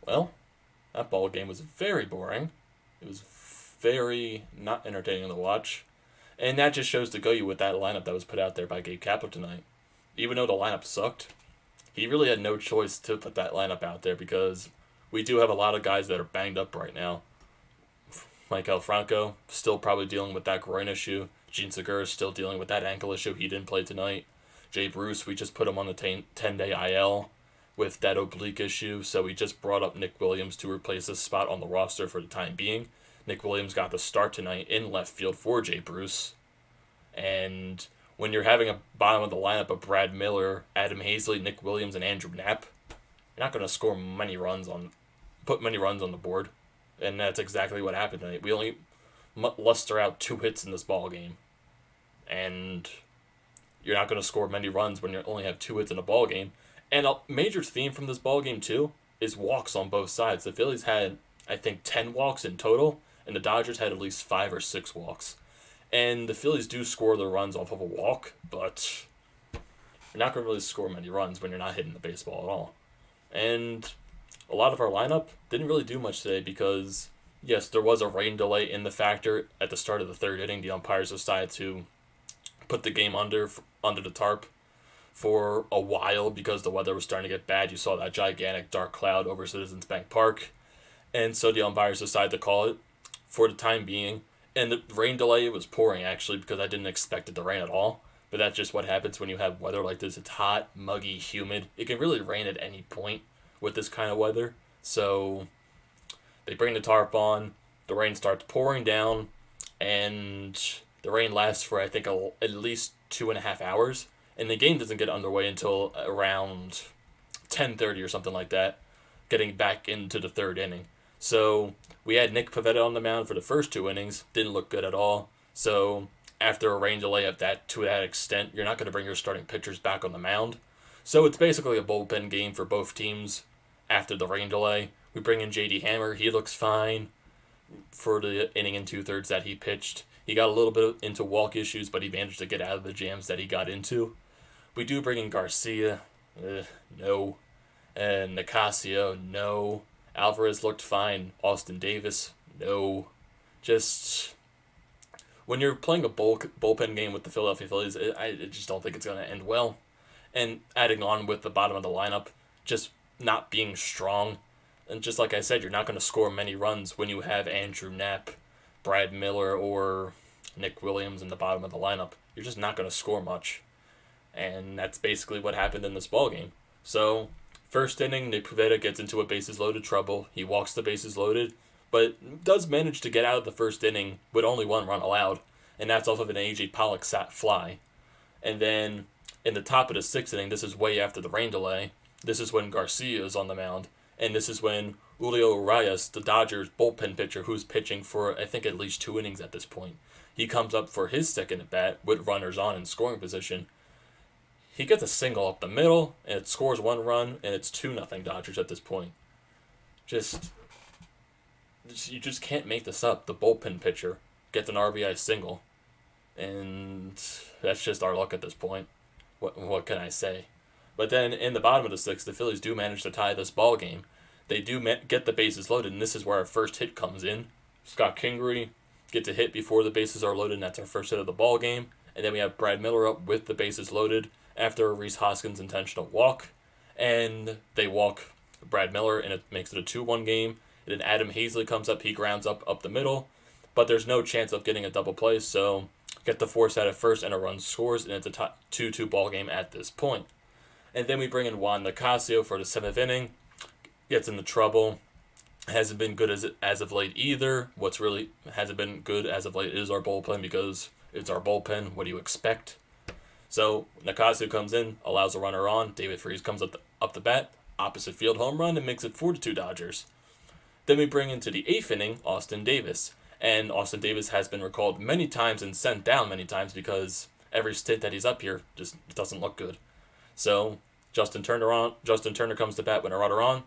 Well, that ball game was very boring. It was very not entertaining to watch. And that just shows to go you with that lineup that was put out there by Gabe Kapler tonight. Even though the lineup sucked, he really had no choice to put that lineup out there because we do have a lot of guys that are banged up right now. Michael Franco still probably dealing with that groin issue. Gene Segura is still dealing with that ankle issue. He didn't play tonight. Jay Bruce, we just put him on the 10-day IL with that oblique issue, so we just brought up Nick Williams to replace his spot on the roster for the time being. Nick Williams got the start tonight in left field for Jay Bruce. And when you're having a bottom of the lineup of Brad Miller, Adam Hazley, Nick Williams, and Andrew Knapp, you're not going to score put many runs on the board. And that's exactly what happened tonight. We only luster out 2 hits in this ball game, and you're not going to score many runs when you only have 2 hits in a ball game. And a major theme from this ball game too is walks on both sides. The Phillies had, I think, 10 walks in total, and the Dodgers had at least 5 or 6 walks. And the Phillies do score their runs off of a walk, but you're not going to really score many runs when you're not hitting the baseball at all. And a lot of our lineup didn't really do much today because, yes, there was a rain delay in the factor at the start of the 3rd inning. The umpires decided to put the game under the tarp for a while because the weather was starting to get bad. You saw that gigantic dark cloud over Citizens Bank Park. And so the umpires decided to call it for the time being. And the rain delay was pouring, actually, because I didn't expect it to rain at all. But that's just what happens when you have weather like this. It's hot, muggy, humid. It can really rain at any point with this kind of weather. So they bring the tarp on. The rain starts pouring down. And the rain lasts for, I think, at least 2.5 hours. And the game doesn't get underway until around 10:30 or something like that, getting back into the 3rd inning. So we had Nick Pivetta on the mound for the first 2 innings. Didn't look good at all. So after a rain delay to that extent, you're not going to bring your starting pitchers back on the mound. So it's basically a bullpen game for both teams after the rain delay. We bring in J.D. Hammer. He looks fine for the inning and 2/3 that he pitched. He got a little bit into walk issues, but he managed to get out of the jams that he got into. We do bring in Garcia. No. And Nicasio. No. Alvarez looked fine. Austin Davis. No. Just when you're playing a bullpen game with the Philadelphia Phillies, I just don't think it's going to end well. And adding on with the bottom of the lineup, just not being strong. And just like I said, you're not going to score many runs when you have Andrew Knapp, Brad Miller, or Nick Williams in the bottom of the lineup. You're just not going to score much. And that's basically what happened in this ball game. So, first inning, Nick Pivetta gets into a bases loaded trouble. He walks the bases loaded, but does manage to get out of the first inning with only 1 run allowed, and that's off of an A.J. Pollock fly. And then in the top of the 6th inning, this is way after the rain delay, this is when Garcia is on the mound, and this is when Julio Urias, the Dodgers bullpen pitcher who's pitching for I think at least 2 innings at this point, he comes up for his second at bat with runners on in scoring position. He gets a single up the middle, and it scores 1 run, and it's 2-0 Dodgers at this point. You just can't make this up. The bullpen pitcher gets an RBI single, and that's just our luck at this point. What can I say? But then in the bottom of the 6th, the Phillies do manage to tie this ball game. They do get the bases loaded, and this is where our first hit comes in. Scott Kingery gets a hit before the bases are loaded, and that's our first hit of the ball game. And then we have Brad Miller up with the bases loaded after a Rhys Hoskins intentional walk. And they walk Brad Miller, and it makes it a 2-1 game. And then Adam Hazley comes up. He grounds up the middle. But there's no chance of getting a double play, so get the force out at first, and a run scores, and it's a 2-2 ball game at this point. And then we bring in Juan Nicasio for the 7th inning. Gets into trouble. Hasn't been good as of late either. What's really hasn't been good as of late is our bullpen, because it's our bullpen. What do you expect? So Nicasio comes in, allows a runner on. David Freese comes up the bat, opposite field home run, and makes it 4-2 Dodgers. Then we bring into the 8th inning Austin Davis. And Austin Davis has been recalled many times and sent down many times because every stint that he's up here just doesn't look good. So Justin Turner comes to bat when a runner on.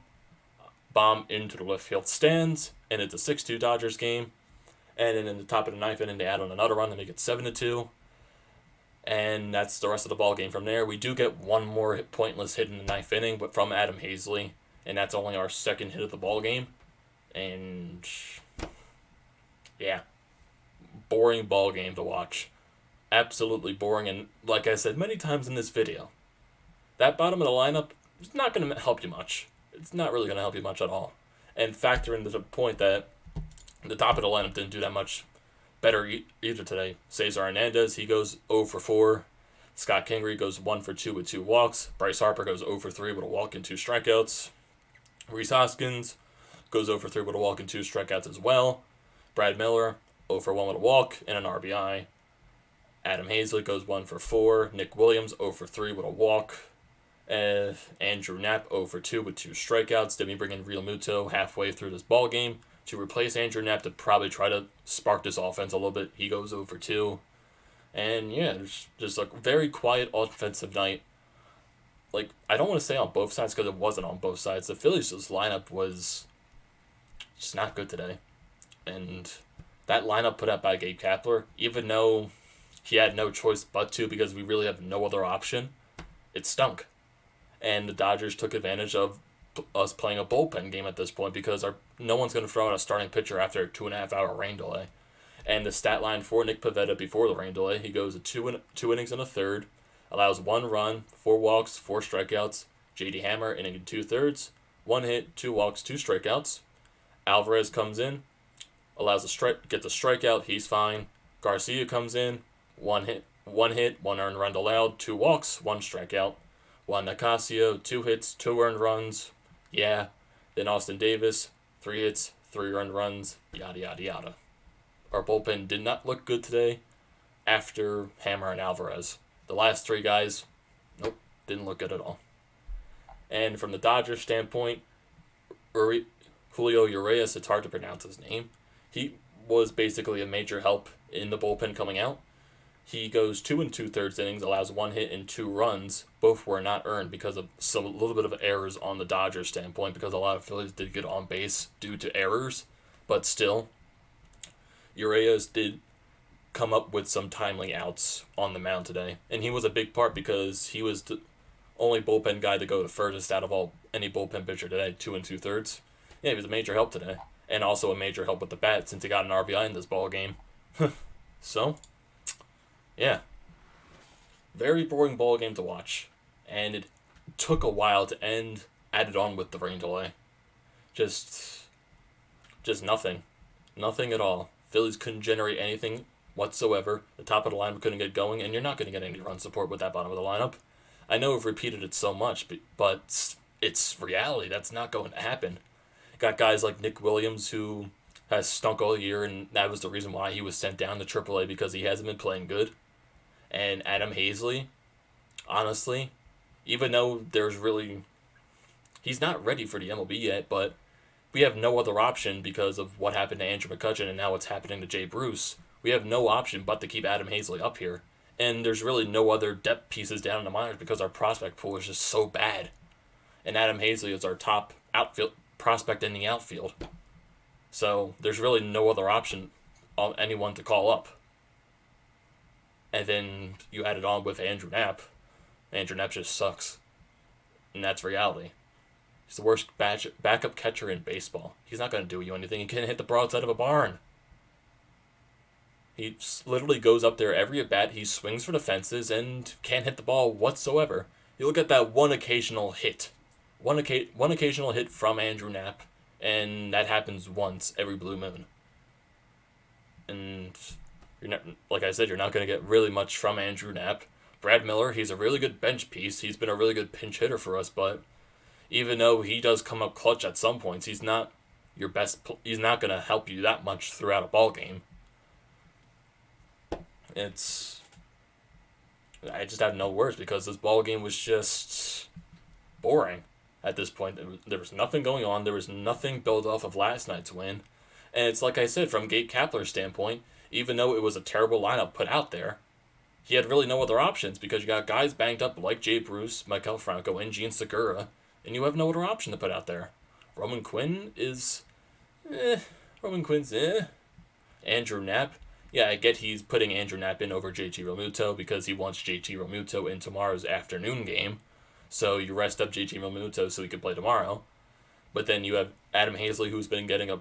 Bomb into the left field stands, and it's a 6-2 Dodgers game. And then in the top of the 9th inning, they add on another run to make it 7-2. And that's the rest of the ball game from there. We do get one more pointless hit in the 9th inning, but from Adam Hazley. and that's only our second hit of the ball game. And yeah, boring ball game to watch. Absolutely boring, and like I said many times in this video, that bottom of the lineup is not going to help you much. It's not really going to help you much at all. And factor into the point that the top of the lineup didn't do that much better either today. Cesar Hernandez, he goes 0 for 4. Scott Kingery goes 1 for 2 with 2 walks. Bryce Harper goes 0 for 3 with a walk and 2 strikeouts. Rhys Hoskins goes 0 for 3 with a walk and 2 strikeouts as well. Brad Miller, 0 for 1 with a walk and an RBI. Adam Hazley goes 1 for 4. Nick Williams, 0 for 3 with a walk. Andrew Knapp, 0 for 2 with 2 strikeouts. Then we bring in Real Muto halfway through this ball game to replace Andrew Knapp to probably try to spark this offense a little bit. He goes 0 for 2. And yeah, it's just a very quiet offensive night. Like, I don't want to say on both sides because it wasn't on both sides. The Phillies' lineup was just not good today. And that lineup put out by Gabe Kapler, even though he had no choice but to because we really have no other option, it stunk. And the Dodgers took advantage of us playing a bullpen game at this point because no one's going to throw in a starting pitcher after a 2.5 hour rain delay. And the stat line for Nick Pivetta before the rain delay, he goes 2 innings and a third, allows 1 run, 4 walks, 4 strikeouts. J.D. Hammer, inning and 2/3, 1 hit, 2 walks, 2 strikeouts. Alvarez comes in, gets a strikeout, he's fine. Garcia comes in, 1 hit, 1 earned run allowed, 2 walks, 1 strikeout. Juan Nicasio, 2 hits, 2 earned runs, yeah. Then Austin Davis, 3 hits, 3 earned runs, yada yada yada. Our bullpen did not look good today after Hammer and Alvarez. The last 3 guys, nope, didn't look good at all. And from the Dodgers standpoint, Julio Urias, it's hard to pronounce his name. He was basically a major help in the bullpen coming out. He goes 2 2/3 innings, allows 1 hit and 2 runs. Both were not earned because of a little bit of errors on the Dodgers standpoint because a lot of Phillies did get on base due to errors. But still, Urias did come up with some timely outs on the mound today. And he was a big part because he was the only bullpen guy to go the furthest out of any bullpen pitcher today, 2 2/3. Yeah, he was a major help today. And also a major help with the bat since he got an RBI in this ball game. So, yeah. Very boring ball game to watch. And it took a while to end, added on with the rain delay. Just nothing. Nothing at all. Phillies couldn't generate anything whatsoever. The top of the lineup couldn't get going, and you're not going to get any run support with that bottom of the lineup. I know we've repeated it so much, but it's reality. That's not going to happen. Got guys like Nick Williams, who has stunk all year, and that was the reason why he was sent down to AAA because he hasn't been playing good. And Adam Hazley, honestly, even though he's not ready for the MLB yet, but we have no other option because of what happened to Andrew McCutchen and now what's happening to Jay Bruce. We have no option but to keep Adam Hazley up here. And there's really no other depth pieces down in the minors because our prospect pool is just so bad. And Adam Hazley is our top outfield prospect in the outfield. So there's really no other option on anyone to call up. And then you add it on with Andrew Knapp. Andrew Knapp just sucks. And that's reality. He's the worst backup catcher in baseball. He's not going to do you anything. He can't hit the broadside of a barn. He literally goes up there every at bat. He swings for the fences and can't hit the ball whatsoever. You look at that one occasional hit. One occasional hit from Andrew Knapp, and that happens once every blue moon. And you're not, like I said, you're not going to get really much from Andrew Knapp. Brad Miller, he's a really good bench piece. He's been a really good pinch hitter for us, but even though he does come up clutch at some points, he's not your best. He's not going to help you that much throughout a ball game. I just have no words because this ball game was just boring at this point. There was nothing going on. There was nothing built off of last night's win. And it's like I said, from Gabe Kapler's standpoint, even though it was a terrible lineup put out there, he had really no other options because you got guys banged up like Jay Bruce, Michael Franco, and Gene Segura, and you have no other option to put out there. Roman Quinn is... Andrew Knapp. Yeah, I get he's putting Andrew Knapp in over JT Realmuto because he wants JT Realmuto in tomorrow's afternoon game. So you rest up JT Realmuto so he can play tomorrow. But then you have Adam Hazley, who's been getting a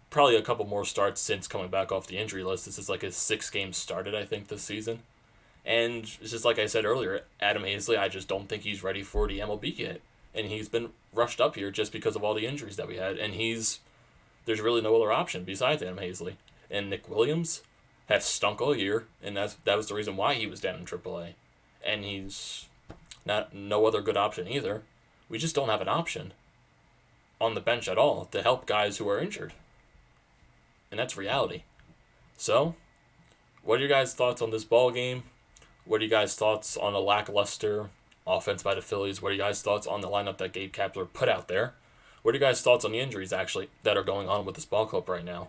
probably a couple more starts since coming back off the injury list. This is like his 6 games started, I think, this season. And it's just like I said earlier, Adam Hazley, I just don't think he's ready for the MLB yet. And he's been rushed up here just because of all the injuries that we had. And there's really no other option besides Adam Hazley. And Nick Williams has stunk all year, and that was the reason why he was down in AAA. And he's no other good option either. We just don't have an option on the bench at all to help guys who are injured. And that's reality. So, what are your guys' thoughts on this ball game? What are you guys' thoughts on a lackluster offense by the Phillies? What are you guys' thoughts on the lineup that Gabe Kapler put out there? What are you guys' thoughts on the injuries, actually, that are going on with this ball club right now?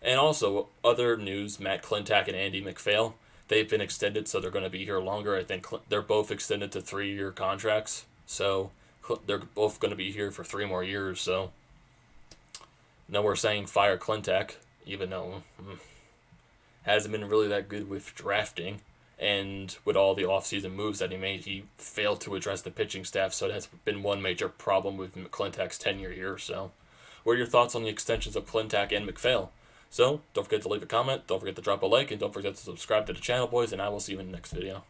And also, other news, Matt Klentak and Andy McPhail, they've been extended, so they're going to be here longer. I think they're both extended to 3-year contracts. So, they're both going to be here for 3 more years. So, no, we're saying fire Klentak, even though hasn't been really that good with drafting. And with all the offseason moves that he made, he failed to address the pitching staff, so that's been one major problem with Klentak's tenure here. So, what are your thoughts on the extensions of Klentak and McPhail? So, don't forget to leave a comment, don't forget to drop a like, and don't forget to subscribe to the channel, boys, and I will see you in the next video.